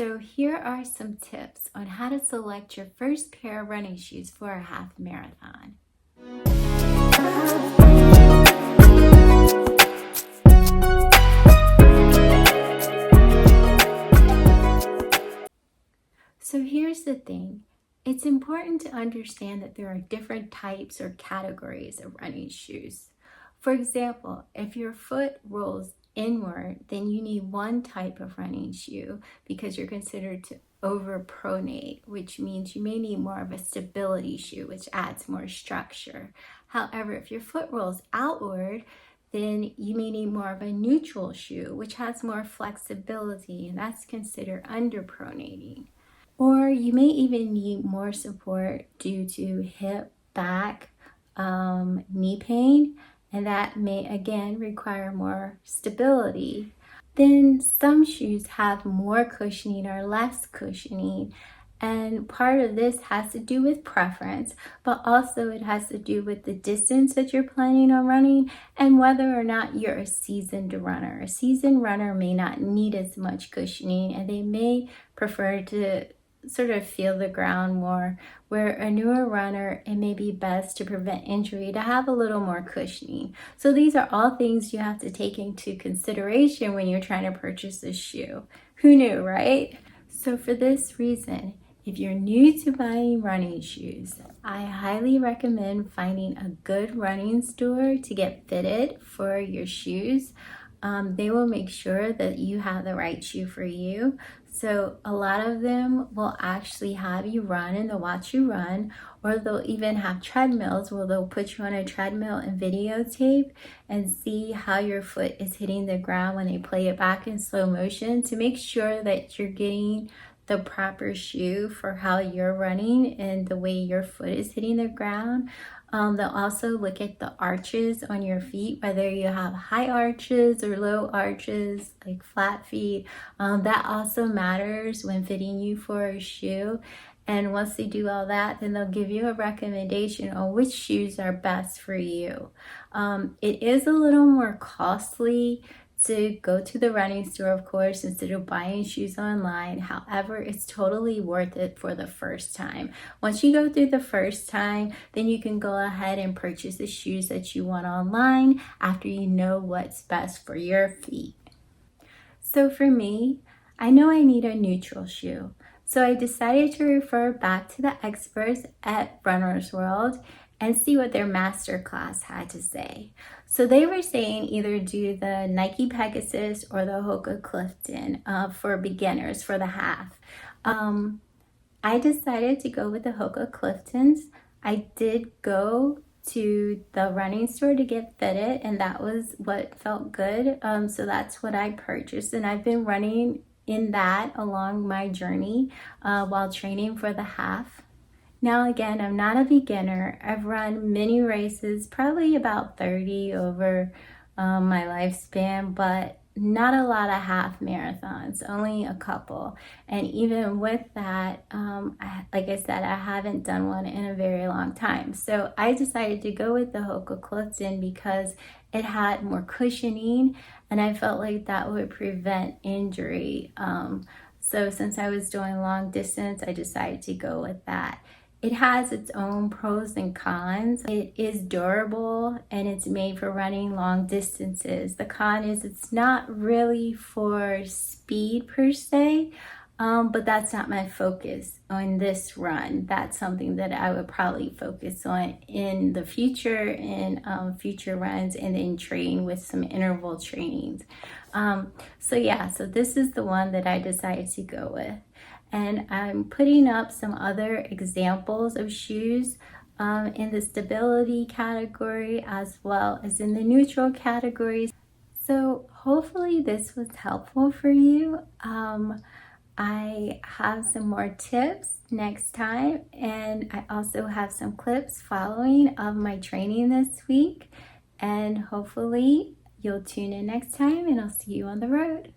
So here are some tips on how to select your first pair of running shoes for a half marathon. So here's the thing. It's important to understand that there are different types or categories of running shoes. For example, if your foot rolls inward, then you need one type of running shoe because you're considered to overpronate, which means you may need more of a stability shoe, which adds more structure. However, if your foot rolls outward, then you may need more of a neutral shoe, which has more flexibility, and that's considered underpronating. Or you may even need more support due to hip, back, knee pain, and that may again require more stability. Then some shoes have more cushioning or less cushioning, and part of this has to do with preference, but also it has to do with the distance that you're planning on running and whether or not you're a seasoned runner. A seasoned runner may not need as much cushioning, and they may prefer to sort of feel the ground more, where a newer runner, it may be best to prevent injury to have a little more cushioning. So these are all things you have to take into consideration when you're trying to purchase a shoe. Who knew, right? So for this reason, if you're new to buying running shoes, I highly recommend finding a good running store to get fitted for your shoes. They will make sure that you have the right shoe for you. So a lot of them will actually have you run and they'll watch you run, or they'll even have treadmills where they'll put you on a treadmill and videotape and see how your foot is hitting the ground when they play it back in slow motion to make sure that you're getting the proper shoe for how you're running and the way your foot is hitting the ground. They'll also look at the arches on your feet, whether you have high arches or low arches, like flat feet. That also matters when fitting you for a shoe. And once they do all that, then they'll give you a recommendation on which shoes are best for you. It is a little more costly to go to the running store, of course, instead of buying shoes online. However, it's totally worth it for the first time. Once you go through the first time, then you can go ahead and purchase the shoes that you want online after you know what's best for your feet. So for me, I know I need a neutral shoe. So I decided to refer back to the experts at Runner's World and see what their masterclass had to say. So they were saying either do the Nike Pegasus or the Hoka Clifton for beginners for the half. I decided to go with the Hoka Cliftons. I did go to the running store to get fitted, and that was what felt good. So that's what I purchased, and I've been running in that along my journey while training for the half. Now again, I'm not a beginner. I've run many races, probably about 30 over my lifespan, but not a lot of half marathons, only a couple. And even with that, like I said, I haven't done one in a very long time. So I decided to go with the Hoka Clifton because it had more cushioning and I felt like that would prevent injury. So since I was doing long distance, I decided to go with that. It has its own pros and cons. It is durable and it's made for running long distances. The con is it's not really for speed per se, but that's not my focus on this run. That's something that I would probably focus on in the future, in future runs, and then train with some interval trainings. So this is the one that I decided to go with. And I'm putting up some other examples of shoes in the stability category as well as in the neutral categories. So hopefully this was helpful for you. I have some more tips next time, and I also have some clips following of my training this week. And hopefully you'll tune in next time, and I'll see you on the road.